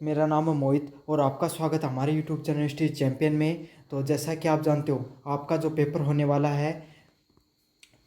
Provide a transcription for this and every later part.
मेरा नाम है मोहित और आपका स्वागत है हमारे यूट्यूब चैनल स्ट्रीट चैंपियन में। तो जैसा कि आप जानते हो, आपका जो पेपर होने वाला है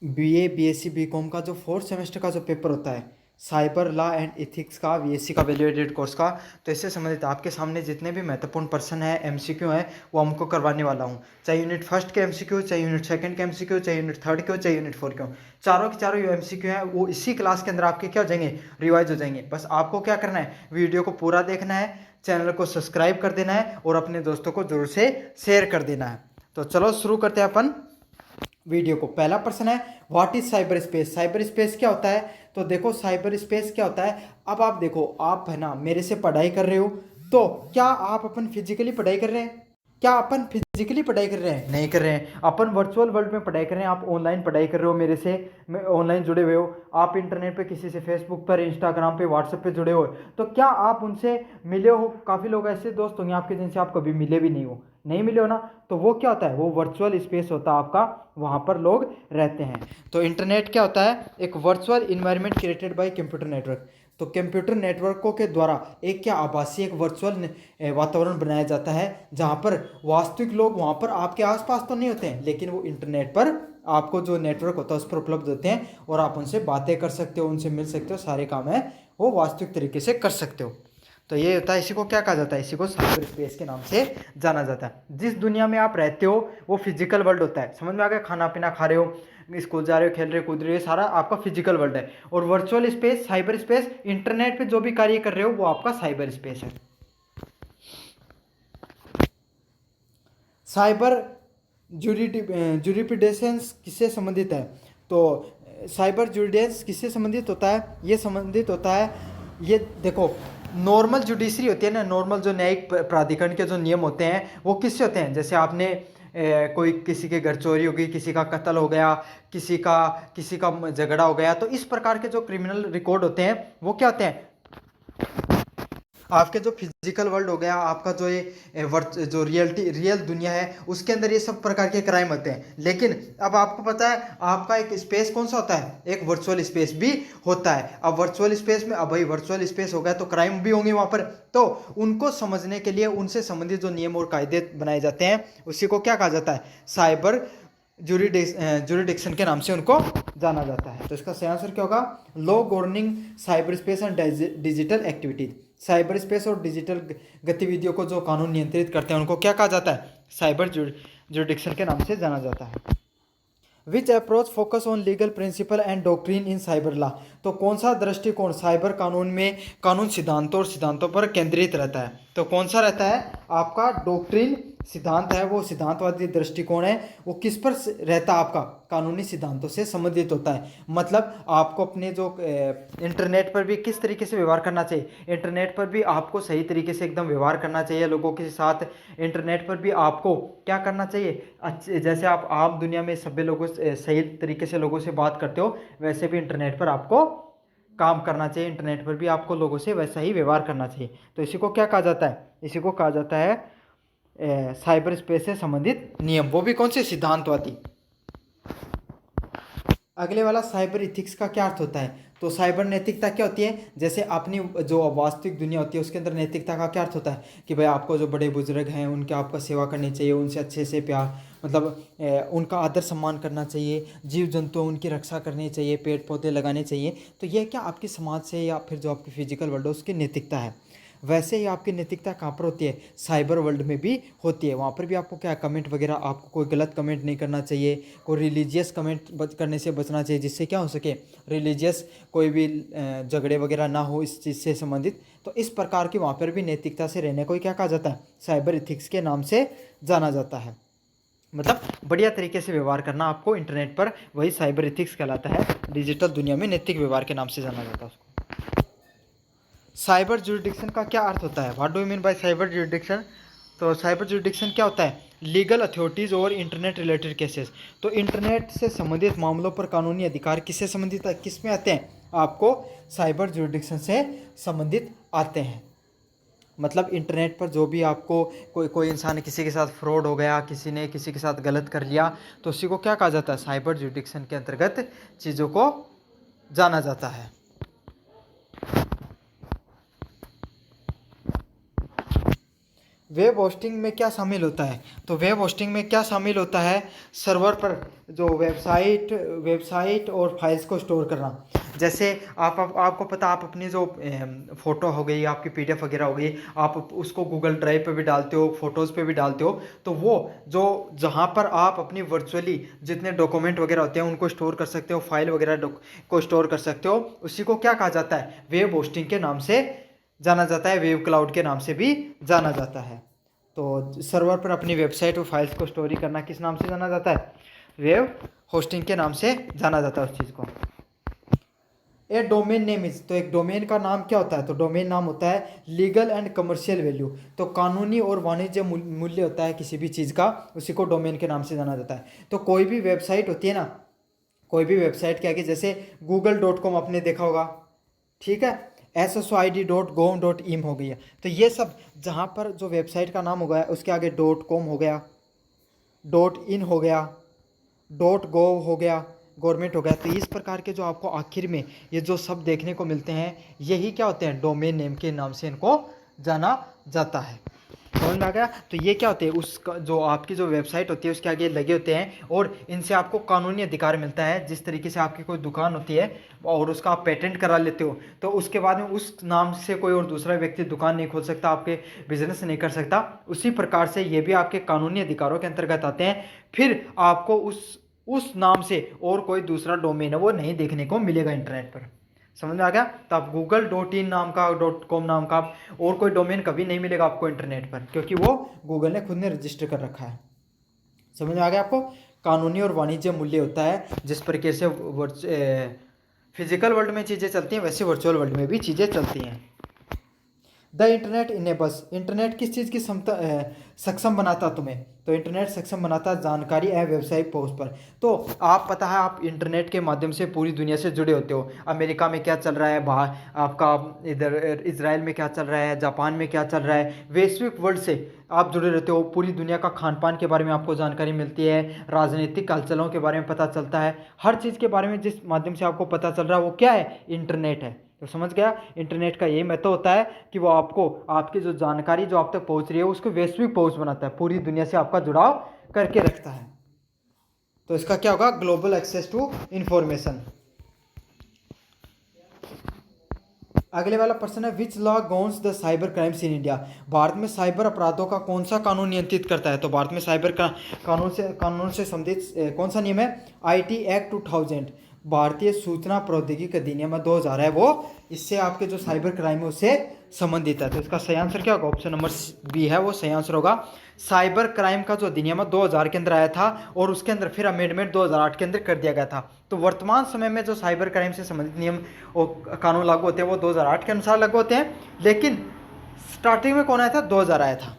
बीए बीएससी बीकॉम का, जो फोर्थ सेमेस्टर का जो पेपर होता है साइबर लॉ एंड एथिक्स का, बीएससी का वैल्यू एडेड कोर्स का, तो इससे संबंधित आपके सामने जितने भी महत्वपूर्ण प्रश्न है एमसीक्यू है वो हमको करवाने वाला हूँ। चाहे यूनिट फर्स्ट के एमसीक्यू, चाहे यूनिट सेकंड के एमसीक्यू, चाहे यूनिट थर्ड के हो, चाहे यूनिट फोर के हो, चारों के चारों जो एमसीक्यू है वो इसी क्लास के अंदर आपके क्या हो जाएंगे, रिवाइज हो जाएंगे। बस आपको क्या करना है, वीडियो को पूरा देखना है, चैनल को सब्सक्राइब कर देना है और अपने दोस्तों को जरूर से शेयर कर देना है। तो चलो शुरू करते हैं अपन वीडियो को। पहला प्रश्न है, what is cyber space. Cyber space क्या होता है? तो देखो साइबर स्पेस क्या होता है। अब आप देखो, आप है ना मेरे से पढ़ाई कर रहे हो, तो क्या आप अपन फिजिकली पढ़ाई कर रहे हैं? क्या अपन फिजिकली पढ़ाई कर रहे हैं? नहीं कर रहे हैं। अपन वर्चुअल वर्ल्ड में पढ़ाई कर रहे हैं। आप ऑनलाइन पढ़ाई कर रहे हो, मेरे से ऑनलाइन जुड़े हुए हो, आप इंटरनेट पे किसी से फेसबुक पर, इंस्टाग्राम पे, व्हाट्सएप पे जुड़े हो, तो क्या आप उनसे मिले हो? काफ़ी लोग ऐसे दोस्त होंगे आपके जिनसे आप कभी मिले भी नहीं हो, नहीं मिले हो ना, तो वो क्या होता है, वो वर्चुअल स्पेस होता है आपका, वहाँ पर लोग रहते हैं। तो इंटरनेट क्या होता है? एक virtual environment created by computer network. तो कंप्यूटर नेटवर्कों के द्वारा एक क्या आभासी, एक वर्चुअल वातावरण बनाया जाता है, जहाँ पर वास्तविक लोग वहाँ पर आपके आसपास तो नहीं होते हैं, लेकिन वो इंटरनेट पर आपको जो नेटवर्क होता है उस पर उपलब्ध होते हैं और आप उनसे बातें कर सकते हो, उनसे मिल सकते हो, सारे काम है वो वास्तविक तरीके से कर सकते हो। तो ये होता है, इसी को क्या कहा जाता है? इसी को साइबर स्पेस के नाम से जाना जाता है। जिस दुनिया में आप रहते हो वो फिजिकल वर्ल्ड होता है, समझ में आ गया? खाना पीना खा रहे हो, स्कूल जा रहे हो, खेल रहे हो, कूद रहे हो, सारा आपका फिजिकल वर्ल्ड है। और virtual space, cyber space, internet पे जो भी कार्य कर रहे हो वो आपका साइबर स्पेस है। साइबर जुरिस्डिक्शंस किससे संबंधित है? तो साइबर जुडिशंस किससे संबंधित होता है? ये संबंधित होता है, ये देखो, नॉर्मल जुडिशरी होती है ना, नॉर्मल जो न्यायिक प्राधिकरण के जो नियम होते हैं वो किससे होते हैं? जैसे आपने कोई किसी के घर चोरी हो गई, किसी का कत्ल हो गया, किसी का झगड़ा हो गया, तो इस प्रकार के जो क्रिमिनल रिकॉर्ड होते हैं वो क्या होते हैं? आपके जो फिजिकल वर्ल्ड हो गया, आपका जो ये जो रियल दुनिया है उसके अंदर ये सब प्रकार के क्राइम होते हैं। लेकिन अब आपको पता है आपका एक स्पेस कौन सा होता है? एक वर्चुअल स्पेस भी होता है। अब वर्चुअल स्पेस में, अब भाई वर्चुअल स्पेस हो गया तो क्राइम भी होंगे वहां पर, तो उनको समझने के लिए उनसे संबंधित जो नियम और कायदे बनाए जाते हैं उसी को क्या कहा जाता है? साइबर जुरिडिक्शन के नाम से उनको जाना जाता है। तो इसका सही आंसर क्या होगा? Law governing cyber space and digital activities. Cyber space और डिजिटल गतिविधियों को जो कानून नियंत्रित करते हैं उनको क्या कहा जाता है? साइबर जुरिडिक्शन के नाम से जाना जाता है। Which approach focus on legal principle and doctrine in cyber law. तो कौन सा दृष्टिकोण साइबर कानून में कानून सिद्धांतों और सिद्धांतों पर केंद्रित रहता है? तो कौन सा रहता है? आपका डॉक्ट्रिन सिद्धांत है, वो सिद्धांतवादी दृष्टिकोण है, वो किस पर रहता है? आपका कानूनी सिद्धांतों से संबंधित होता है। मतलब आपको अपने जो इंटरनेट पर भी किस तरीके से व्यवहार करना चाहिए, इंटरनेट पर भी आपको सही तरीके से एकदम व्यवहार करना चाहिए लोगों के साथ। इंटरनेट पर भी आपको क्या करना चाहिए? अच्छे, जैसे आप आम दुनिया में सभ्य लोगों से सही तरीके से लोगों से बात करते हो, वैसे भी इंटरनेट पर आपको काम करना चाहिए। इंटरनेट पर भी आपको लोगों से वैसा ही व्यवहार करना चाहिए। तो इसी को क्या कहा जाता है? इसी को कहा जाता है साइबर स्पेस से संबंधित नियम, वो भी कौन से? सिद्धांतवादी। अगले वाला, साइबर इथिक्स का क्या अर्थ होता है? तो साइबर नैतिकता क्या होती है? जैसे अपनी जो वास्तविक दुनिया होती है उसके अंदर नैतिकता का क्या अर्थ होता है? कि भाई आपको जो बड़े बुजुर्ग हैं उनके आपका सेवा करनी चाहिए, उनसे अच्छे से प्यार, मतलब उनका आदर सम्मान करना चाहिए, जीव जंतु उनकी रक्षा करनी चाहिए, पेड़ पौधे लगाने चाहिए। तो यह क्या आपकी समाज से या फिर जो आपकी फिजिकल वर्ल्ड है उसकी नैतिकता है। वैसे ही आपकी नैतिकता कहाँ पर होती है? साइबर वर्ल्ड में भी होती है। वहाँ पर भी आपको क्या, कमेंट वगैरह, आपको कोई गलत कमेंट नहीं करना चाहिए, कोई रिलीजियस कमेंट करने से बचना चाहिए, जिससे क्या हो सके, रिलीजियस कोई भी झगड़े वगैरह ना हो इस चीज़ से संबंधित। तो इस प्रकार की वहाँ पर भी नैतिकता से रहने को क्या कहा जाता है? साइबर इथिक्स के नाम से जाना जाता है। मतलब बढ़िया तरीके से व्यवहार करना आपको इंटरनेट पर, वही साइबर इथिक्स कहलाता है। डिजिटल दुनिया में नैतिक व्यवहार के नाम से जाना जाता है उसको। साइबर जुरिडिक्शन का क्या अर्थ होता है? What do you mean by cyber jurisdiction? तो साइबर जुरिडिक्शन क्या होता है? लीगल अथॉरिटीज़ और इंटरनेट रिलेटेड केसेस। तो इंटरनेट से संबंधित मामलों पर कानूनी अधिकार किससे संबंधित है, किस में आते हैं? आपको साइबर जुरिडिक्शन से संबंधित आते हैं। मतलब इंटरनेट पर जो भी आपको कोई इंसान, किसी के साथ फ्रॉड हो गया, किसी ने किसी के साथ गलत कर लिया, तो उसी को क्या कहा जाता है? साइबर जुरिडिक्शन के अंतर्गत चीज़ों को जाना जाता है। वेब होस्टिंग में क्या शामिल होता है? तो वेब होस्टिंग में क्या शामिल होता है? सर्वर पर जो वेबसाइट और फाइल्स को स्टोर करना। जैसे आपको पता, आप अपनी जो फ़ोटो हो गई, आपकी पीडीएफ वगैरह हो गई, आप उसको गूगल ड्राइव पे भी डालते हो, फोटोज़ पे भी डालते हो, तो वो जो जहाँ पर आप अपनी वर्चुअली जितने डॉक्यूमेंट वगैरह होते हैं उनको स्टोर कर सकते हो, फाइल वगैरह को स्टोर कर सकते हो, उसी को क्या कहा जाता है? वेब होस्टिंग के नाम से जाना जाता है, वेब क्लाउड के नाम से भी जाना जाता है। तो सर्वर पर अपनी वेबसाइट और फाइल्स को स्टोरी करना किस नाम से जाना जाता है? वेब होस्टिंग के नाम से जाना जाता है उस चीज़ को। ए डोमेन नेम इज, तो एक डोमेन का नाम क्या होता है? तो डोमेन नाम होता है लीगल एंड कमर्शियल वैल्यू, तो कानूनी और वाणिज्य मूल्य होता है किसी भी चीज़ का, उसी को डोमेन के नाम से जाना जाता है। तो कोई भी वेबसाइट होती है ना, कोई भी वेबसाइट क्या है कि जैसे google.com आपने देखा होगा, ठीक है, SSID.gov.in हो गई है, तो ये सब जहाँ पर जो वेबसाइट का नाम हो गया उसके आगे .com हो गया, .in हो गया, .gov हो गया, गवर्नमेंट हो गया, तो इस प्रकार के जो आपको आखिर में ये जो सब देखने को मिलते हैं, यही क्या होते हैं? डोमेन नेम के नाम से इनको जाना जाता है। समझ में आ गया? तो ये क्या होते हैं? उसका जो आपकी जो वेबसाइट होती है उसके आगे लगे होते हैं, और इनसे आपको कानूनी अधिकार मिलता है। जिस तरीके से आपकी कोई दुकान होती है और उसका आप पेटेंट करा लेते हो, तो उसके बाद में उस नाम से कोई और दूसरा व्यक्ति दुकान नहीं खोल सकता, आपके बिजनेस नहीं कर सकता। उसी प्रकार से ये भी आपके कानूनी अधिकारों के अंतर्गत आते हैं। फिर आपको उस नाम से और कोई दूसरा डोमेन है वो नहीं देखने को मिलेगा इंटरनेट पर। समझ में आ गया? तो आप google.in नाम का, .com नाम का और कोई डोमेन कभी नहीं मिलेगा आपको इंटरनेट पर, क्योंकि वो गूगल ने खुद ने रजिस्टर कर रखा है। समझ में आ गया आपको? कानूनी और वाणिज्य मूल्य होता है, जिस प्रकार से फिजिकल वर्ल्ड में चीज़ें चलती हैं वैसे वर्चुअल वर्ल्ड में भी चीज़ें चलती हैं। द इंटरनेट इनेबल्स, इंटरनेट किस चीज़ की सक्षम बनाता तुम्हें? तो इंटरनेट सक्षम बनाता जानकारी एवं व्यवसायिक पहुंच पर। तो आप पता है, आप इंटरनेट के माध्यम से पूरी दुनिया से जुड़े होते हो। अमेरिका में क्या चल रहा है, बाहर आपका इधर इजराइल में क्या चल रहा है, जापान में क्या चल रहा है, वैश्विक वर्ल्ड से आप जुड़े रहते हो। पूरी दुनिया का खान पान के बारे में आपको जानकारी मिलती है, राजनीतिक हलचलों के बारे में पता चलता है। हर चीज़ के बारे में जिस माध्यम से आपको पता चल रहा है वो क्या है? इंटरनेट है। तो समझ गया? इंटरनेट का यही महत्व होता है कि वो आपको आपकी जो जानकारी जो आप तक पहुंच रही है उसको वैश्विक पहुंच बनाता है, पूरी दुनिया से आपका जुड़ाव करके रखता है। तो इसका क्या होगा? Global access to information. अगले वाला प्रश्न है, which law governs the cyber crimes in India? Bharat में साइबर अपराधों का कौन सा कानून नियंत्रित करता है? तो भारत में साइबर का कानून से संबंधित कौन सा नियम है? IT एक्ट 2000, भारतीय सूचना प्रौद्योगिकी अधिनियम 2000 है वो। इससे आपके जो साइबर क्राइम है उससे संबंधित है। तो इसका सही आंसर क्या होगा? ऑप्शन नंबर बी है वो सही आंसर होगा। साइबर क्राइम का जो अधिनियम 2000 के अंदर आया था और उसके अंदर फिर अमेंडमेंट 2008 के अंदर कर दिया गया था। तो वर्तमान समय में जो साइबर क्राइम से संबंधित नियम और कानून लागू होते हैं वो 2008 के अनुसार लागू होते हैं, लेकिन स्टार्टिंग में कौन आया था? 2000 आया था।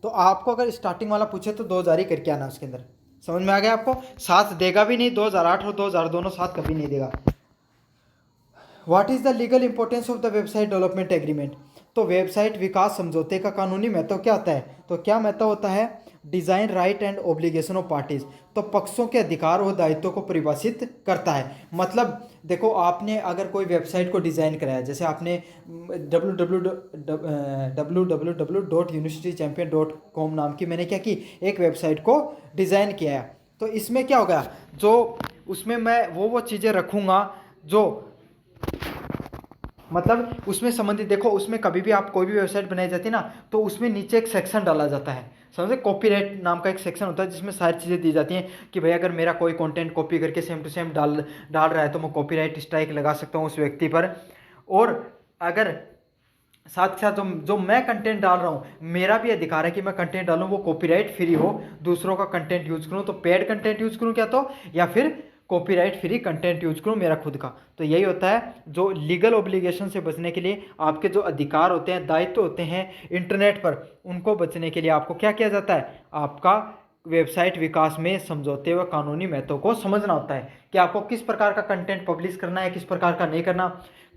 तो आपको अगर स्टार्टिंग वाला पूछे तो 2000 ही करके आना उसके अंदर। समझ में आ गया आपको? साथ देगा भी नहीं, 2008 और 2000 दोनों साथ कभी नहीं देगा। What is the legal importance of the website development agreement? तो वेबसाइट विकास समझौते का कानूनी महत्व क्या होता है? तो क्या महत्व होता है? Design right and obligation of parties, तो पक्षों के अधिकार और दायित्वों को परिभाषित करता है। मतलब देखो, आपने अगर कोई वेबसाइट को डिज़ाइन कराया, जैसे आपने www.universitychampion.com नाम की मैंने क्या की, एक वेबसाइट को डिज़ाइन किया है। तो इसमें क्या होगा? जो उसमें मैं वो चीज़ें रखूँगा जो मतलब उसमें संबंधित, देखो उसमें कभी भी आप कोई भी वेबसाइट बनाई जाती है ना, तो उसमें नीचे एक सेक्शन डाला जाता है, समझे? कॉपीराइट नाम का एक सेक्शन होता है जिसमें सारी चीज़ें दी जाती हैं कि भाई अगर मेरा कोई कंटेंट कॉपी करके सेम टू सेम डाल रहा है तो मैं कॉपीराइट स्ट्राइक लगा सकता हूँ उस व्यक्ति पर। और अगर साथ के साथ जो मैं कंटेंट डाल रहा हूँ, मेरा भी अधिकार है कि मैं कंटेंट डालूँ वो कॉपीराइट फ्री हो, दूसरों का कंटेंट यूज करूँ तो पेड कंटेंट यूज करूँ क्या, तो या फिर कॉपीराइट फ्री कंटेंट यूज करूँ मेरा खुद का। तो यही होता है जो लीगल ऑब्लिगेशन से बचने के लिए आपके जो अधिकार होते हैं, दायित्व होते हैं इंटरनेट पर, उनको बचने के लिए आपको क्या किया जाता है? आपका वेबसाइट विकास में समझौते व कानूनी महत्व को समझना होता है कि आपको किस प्रकार का कंटेंट पब्लिश करना है, किस प्रकार का नहीं करना।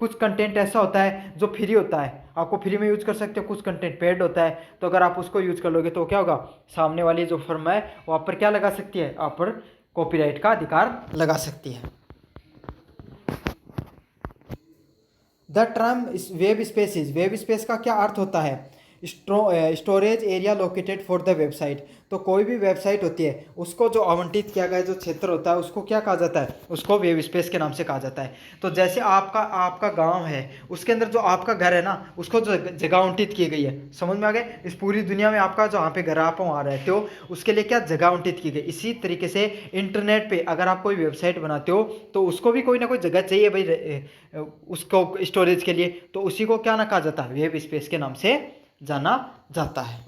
कुछ कंटेंट ऐसा होता है जो फ्री होता है, आपको फ्री में यूज कर सकते हो, कुछ कंटेंट पेड होता है, तो अगर आप उसको यूज कर लोगे तो क्या होगा? सामने वाली जो फर्म है वो आप पर क्या लगा सकती है? आप पर कॉपीराइट का अधिकार लगा सकती है। The term web spaces, web space का क्या अर्थ होता है? Storage area located for the website. तो कोई भी वेबसाइट होती है उसको जो आवंटित किया गया जो क्षेत्र होता है उसको क्या कहा जाता है? उसको वेब स्पेस के नाम से कहा जाता है। तो जैसे आपका आपका गांव है, उसके अंदर जो आपका घर है ना, उसको जो जगह आवंटित की गई है, समझ में आ गया? इस पूरी दुनिया में आपका जहाँ पे घर आप वहाँ रहते हो उसके लिए क्या जगह आवंटित की गई। इसी तरीके से इंटरनेट पे अगर आप कोई वेबसाइट बनाते हो तो उसको भी कोई ना कोई जगह चाहिए भाई उसको स्टोरेज के लिए, तो उसी को क्या ना कहा जाता है? वेब स्पेस के नाम से जाना जाता है।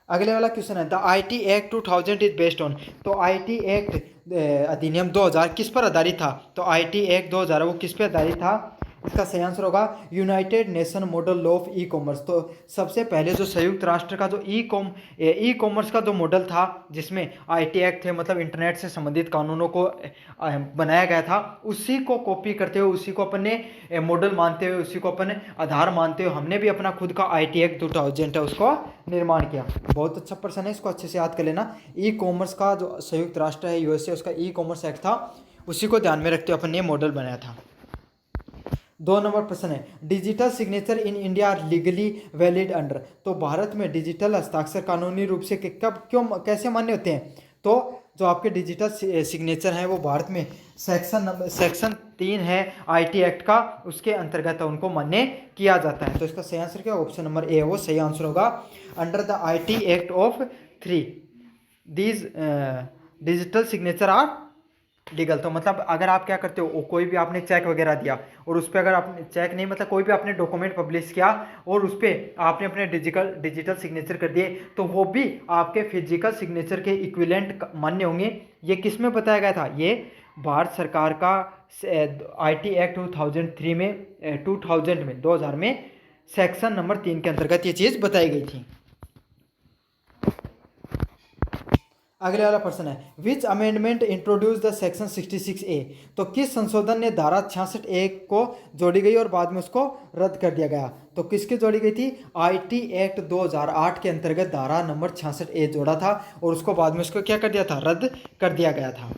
अगले वाला क्वेश्चन है the IT act 2000 is based on. तो आईटी एक्ट अधिनियम 2000 किस पर आधारित था? तो आईटी एक्ट 2000 वो किस पर आधारित था? इसका सही आंसर होगा United nation model law of e commerce. तो सबसे पहले जो संयुक्त राष्ट्र का जो ई कॉमर्स का जो मॉडल था जिसमें आईटी एक्ट थे, मतलब इंटरनेट से संबंधित कानूनों को बनाया गया था, उसी को कॉपी करते हुए, उसी को अपने मॉडल मानते हुए, उसी को अपने आधार मानते हुए हमने भी अपना खुद का आईटी एक्ट 2000 है उसको निर्माण किया। बहुत अच्छा प्रश्न है, इसको अच्छे से याद कर लेना। ई कॉमर्स का जो संयुक्त राष्ट्र है यूएसए, उसका ई कॉमर्स एक्ट था, उसी को ध्यान में रखते हुए अपन ने मॉडल बनाया था। 2 नंबर प्रश्न है digital signature in India are legally valid under. तो भारत में डिजिटल हस्ताक्षर कानूनी रूप से कब क्यों कैसे मान्य होते हैं? तो जो आपके डिजिटल सिग्नेचर हैं वो भारत में सेक्शन 3 है आईटी एक्ट का, उसके अंतर्गत उनको मान्य किया जाता है। तो इसका सही आंसर क्या? ऑप्शन नंबर ए वो सही आंसर होगा। Under the IT act of 3 these digital signature are legal. तो मतलब अगर आप क्या करते हो, कोई भी आपने चेक वगैरह दिया और उस पर अगर आपने चेक नहीं, मतलब कोई भी आपने डॉक्यूमेंट पब्लिश किया और उस पर आपने अपने डिजिटल सिग्नेचर कर दिए, तो वो भी आपके फिजिकल सिग्नेचर के इक्विवेलेंट मान्य होंगे। ये किस में बताया गया था? ये भारत सरकार का आईटी एक्ट 2003 में 2000 में सेक्शन नंबर 3 के अंतर्गत ये चीज़ बताई गई थी। अगले वाला प्रश्न है विच amendment introduce the section 66A। तो किस संशोधन ने धारा 66A को जोड़ी गई और बाद में उसको रद्द कर दिया गया? तो किसकी जोड़ी गई थी? आईटी एक्ट 2008 के अंतर्गत धारा नंबर 66A जोड़ा था और उसको बाद में उसको क्या कर दिया था? रद्द कर दिया गया था।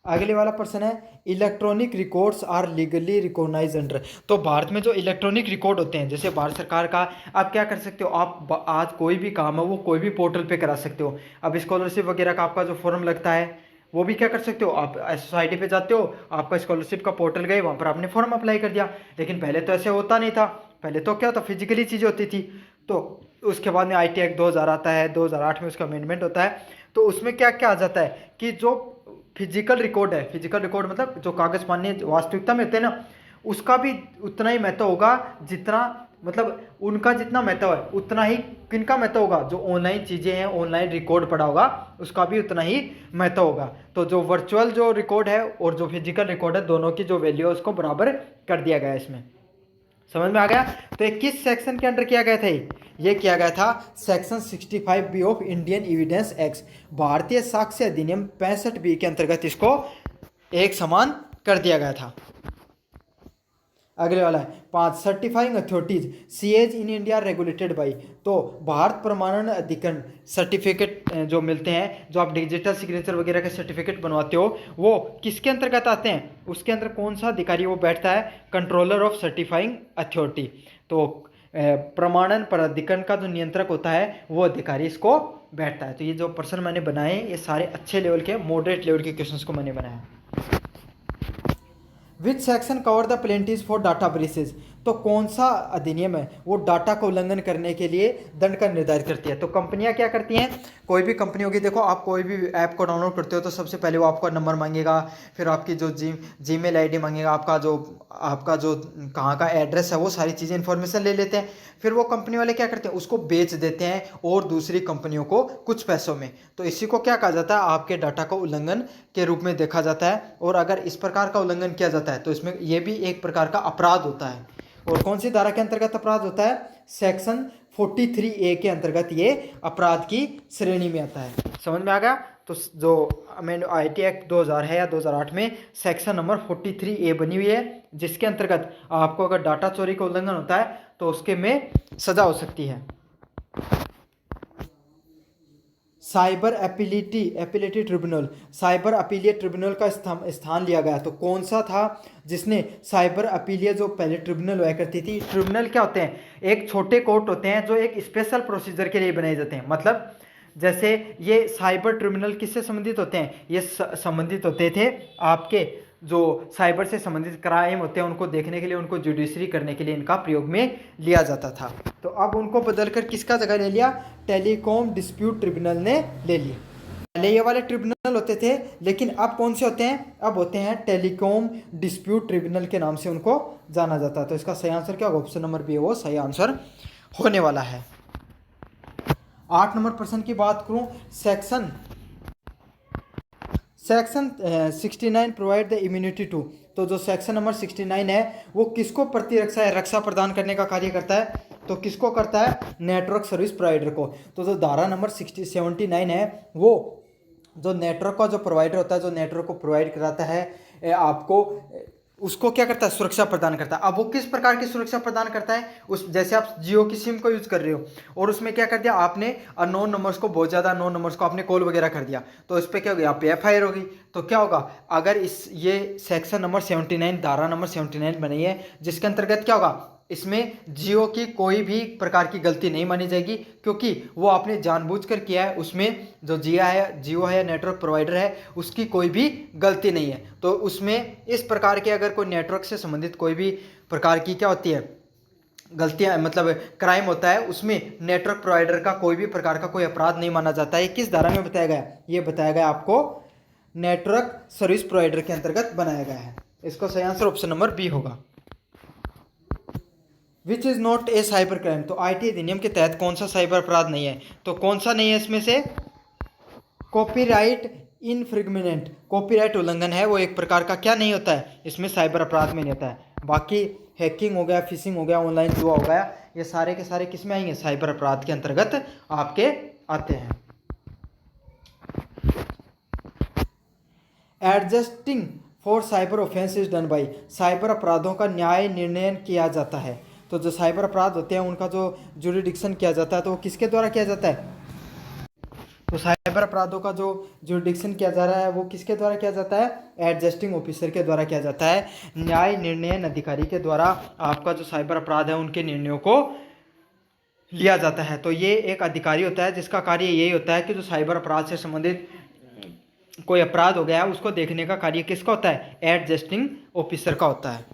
अगले वाला प्रश्न है electronic records are legally recognise under. तो भारत में जो इलेक्ट्रॉनिक रिकॉर्ड होते हैं, जैसे भारत सरकार का, आप क्या कर सकते हो, आप आज कोई भी काम है वो कोई भी पोर्टल पे करा सकते हो। अब स्कॉलरशिप वगैरह का आपका जो फॉर्म लगता है वो भी क्या कर सकते हो, आप सोसाइटी पे जाते हो, आपका स्कॉलरशिप का पोर्टल गए, वहाँ पर आपने फॉर्म अप्लाई कर दिया। लेकिन पहले तो ऐसे होता नहीं था, पहले तो क्या होता, फिजिकली चीज़ें होती थी। तो उसके बाद में आईटी एक्ट 2000 आता है, 2008 में उसका अमेंडमेंट होता है। तो उसमें क्या क्या आ जाता है कि जो फिजिकल रिकॉर्ड है, फिजिकल रिकॉर्ड मतलब जो कागज मान्य वास्तविकता में होते हैं ना, उसका भी उतना ही महत्व होगा जितना, मतलब उनका जितना महत्व है उतना ही किनका महत्व होगा, जो ऑनलाइन चीज़ें हैं, ऑनलाइन रिकॉर्ड पड़ा होगा उसका भी उतना ही महत्व होगा। तो जो वर्चुअल जो रिकॉर्ड है और जो फिजिकल रिकॉर्ड है, दोनों की जो वैल्यू है उसको बराबर कर दिया गया है इसमें। समझ में आ गया? तो ये किस सेक्शन के अंडर किया गया था? ये किया गया था section 65B of Indian evidence act, भारतीय साक्ष्य अधिनियम 65B के अंतर्गत इसको एक समान कर दिया गया था। अगले वाला है 5 certifying authorities CEOs in India regulated by. तो भारत प्रमाणन अधिकरण सर्टिफिकेट जो मिलते हैं, जो आप डिजिटल सिग्नेचर वगैरह के सर्टिफिकेट बनवाते हो, वो किसके अंतर्गत आते हैं? उसके अंदर कौन सा अधिकारी वो बैठता है? Controller of certifying authority. तो प्रमाणन प्राधिकरण का जो नियंत्रक होता है वो अधिकारी इसको बैठता है। तो ये जो प्रश्न मैंने बनाए ये सारे अच्छे लेवल के, मॉडरेट लेवल के क्वेश्चंस को मैंने बनाया। Which section cover the penalties for data breaches. तो कौन सा अधिनियम है वो डाटा का उल्लंघन करने के लिए दंड का निर्धारित करती है? तो कंपनियां क्या करती हैं, कोई भी कंपनी होगी, देखो आप कोई भी ऐप को डाउनलोड करते हो तो सबसे पहले वो आपका नंबर मांगेगा, फिर आपकी जो जीमेल आईडी मांगेगा, आपका जो कहाँ का एड्रेस है, वो सारी चीज़ें इन्फॉर्मेशन ले लेते हैं। फिर वो कंपनी वाले क्या करते हैं, उसको बेच देते हैं और दूसरी कंपनियों को कुछ पैसों में। तो इसी को क्या कहा जाता है, आपके डाटा का उल्लंघन के रूप में देखा जाता है। और अगर इस प्रकार का उल्लंघन किया जाता है तो इसमें ये भी एक प्रकार का अपराध होता है। और कौन सी धारा के अंतर्गत अपराध होता है? सेक्शन 43A के अंतर्गत ये अपराध की श्रेणी में आता है। समझ में आ गया? तो जो आईटी एक्ट 2000 है या 2008 में सेक्शन नंबर 43A बनी हुई है, जिसके अंतर्गत आपको अगर डाटा चोरी का उल्लंघन होता है तो उसके में सजा हो सकती है। Cyber appellate tribunal, cyber appellate tribunal का स्थान लिया गया। तो कौन सा था जिसने साइबर अपीलियट, जो पहले ट्रिब्यूनल हुआ करती थी। ट्रिब्यूनल क्या होते हैं, एक छोटे कोर्ट होते हैं जो एक स्पेशल प्रोसीजर के लिए बनाए जाते हैं। मतलब जैसे ये साइबर ट्रिब्यूनल किससे संबंधित होते हैं, ये संबंधित होते थे आपके जो साइबर से संबंधित क्राइम होते हैं उनको देखने के लिए, उनको जुडिशरी करने के लिए इनका प्रयोग में लिया जाता था। तो अब उनको बदलकर किसका जगह ले लिया, टेलीकॉम डिस्प्यूट ट्रिब्यूनल ने ले लिया। पहले ये वाले ट्रिब्यूनल होते थे, लेकिन अब कौन से होते हैं, अब होते हैं टेलीकॉम डिस्प्यूट ट्रिब्यूनल के नाम से उनको जाना जाता है। तो इसका सही आंसर क्या होगा, ऑप्शन नंबर बी वो सही आंसर होने वाला है। 8 नंबर प्रश्न की बात करूं, section 69 provide the immunity to. तो जो सेक्शन नंबर 69 है वो किसको प्रतिरक्षा है, रक्षा प्रदान करने का कार्य करता है। तो किसको करता है, नेटवर्क सर्विस प्रोवाइडर को। तो जो धारा नंबर 79 है वो जो नेटवर्क का जो प्रोवाइडर होता है, जो नेटवर्क को प्रोवाइड कराता है आपको, उसको क्या करता है, सुरक्षा प्रदान करता है। अब वो किस प्रकार की सुरक्षा प्रदान करता है, उस जैसे आप जियो की सिम को यूज कर रहे हो और उसमें क्या कर दिया आपने, अननोन नंबर्स को, बहुत ज़्यादा अननोन नंबर्स को आपने कॉल वगैरह कर दिया, तो इस पर क्या होगी, आप पे FIR होगी। तो क्या होगा, अगर ये सेक्शन नंबर 79, धारा नंबर 79 बनी है, जिसके अंतर्गत क्या होगा, इसमें जियो की कोई भी प्रकार की गलती नहीं मानी जाएगी, क्योंकि वो आपने जानबूझकर किया है। उसमें जो जियो है नेटवर्क प्रोवाइडर है, उसकी कोई भी गलती नहीं है। तो उसमें इस प्रकार के अगर कोई नेटवर्क से संबंधित कोई भी प्रकार की क्या होती है, गलतियां, मतलब क्राइम होता है, उसमें नेटवर्क प्रोवाइडर का कोई भी प्रकार का कोई अपराध नहीं माना जाता है। किस धारा में बताया गया, ये बताया गया आपको नेटवर्क सर्विस प्रोवाइडर के अंतर्गत बनाया गया है। इसका सही आंसर ऑप्शन नंबर बी होगा। Which is not a cyber crime. तो IT अधिनियम के तहत कौन सा साइबर अपराध नहीं है, तो कौन सा नहीं है इसमें से, कॉपीराइट इनफ्रिंगमेंट, कॉपीराइट उल्लंघन है वो एक प्रकार का क्या नहीं होता है, इसमें साइबर अपराध में नहीं होता है। बाकी हैकिंग हो गया, फिशिंग हो गया, ऑनलाइन जुआ हो गया, ये सारे के सारे किस में आएंगे, साइबर अपराध के अंतर्गत आपके आते हैं। Adjusting for cyber offence is done by, cyber अपराधों का न्याय निर्णय किया जाता है। तो जो साइबर अपराध होते हैं उनका जो जुरिडिक्शन किया जाता है, तो वो किसके द्वारा किया जाता है, तो साइबर अपराधों का जो जुरिडिक्शन किया जा रहा है वो किसके द्वारा किया जाता है, एडजस्टिंग ऑफिसर के द्वारा किया जाता है, न्याय निर्णय अधिकारी के द्वारा आपका जो साइबर अपराध है उनके निर्णयों को लिया जाता है। तो ये एक अधिकारी होता है जिसका कार्य यही होता है कि जो साइबर अपराध से संबंधित कोई अपराध हो गया है उसको देखने का कार्य किसका होता है, एडजस्टिंग ऑफिसर का होता है।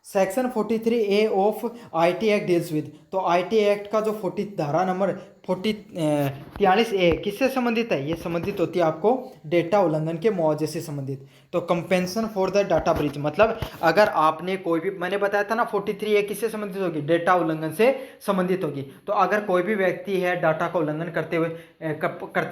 Section 43A of IT act deals with. तो IT एक्ट का जो 40 धारा नंबर 43A किससे संबंधित है, ये संबंधित होती है आपको डेटा उल्लंघन के मुआवजे से संबंधित। तो compensation for the data breach, मतलब अगर आपने कोई भी, मैंने बताया था ना 43A किससे संबंधित होगी, डेटा उल्लंघन से संबंधित होगी। तो अगर कोई भी व्यक्ति है डाटा का उल्लंघन करते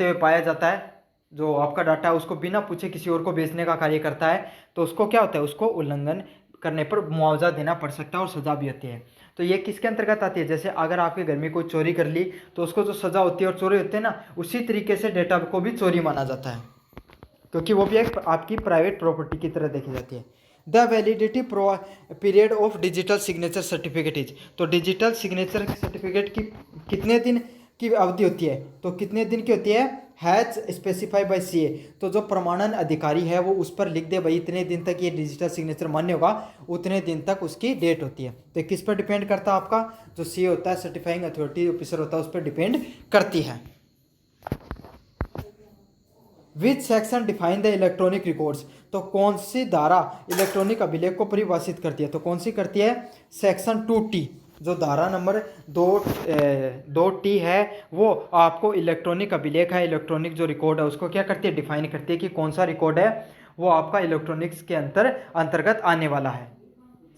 हुए पाया जाता है, जो आपका डाटा है उसको बिना पूछे किसी और को बेचने का कार्य करता है, तो उसको क्या होता है, उसको उल्लंघन करने पर मुआवजा देना पड़ सकता है और सज़ा भी होती है। तो ये किसके अंतर्गत आती है, जैसे अगर आपके घर में कोई चोरी कर ली तो उसको जो सज़ा होती है और चोरी होती है ना, उसी तरीके से डेटा को भी चोरी माना जाता है, क्योंकि वो भी एक आपकी प्राइवेट प्रॉपर्टी की तरह देखी जाती है। The validity period of digital signature certificate is. तो डिजिटल सिग्नेचर सर्टिफिकेट की कितने दिन की अवधि होती है, तो कितने दिन की होती है, हैज स्पेसिफाई बाय CA। तो जो प्रमाणन अधिकारी है वो उस पर लिख दे भाई इतने दिन तक ये डिजिटल सिग्नेचर मान्य होगा, उतने दिन तक उसकी डेट होती है। तो किस पर डिपेंड करता है, आपका जो CA होता है, सर्टिफाइंग अथॉरिटी ऑफिसर होता है, उस पर डिपेंड करती है। Which section define the electronic records. तो कौन सी धारा इलेक्ट्रॉनिक अभिलेख को परिभाषित करती है, तो कौन सी करती है, सेक्शन 2T। जो धारा नंबर 2T है वो आपको इलेक्ट्रॉनिक अभिलेख है, इलेक्ट्रॉनिक जो रिकॉर्ड है उसको क्या करती है, डिफाइन करती है कि कौन सा रिकॉर्ड है वो आपका इलेक्ट्रॉनिक्स के अंतर्गत आने वाला है।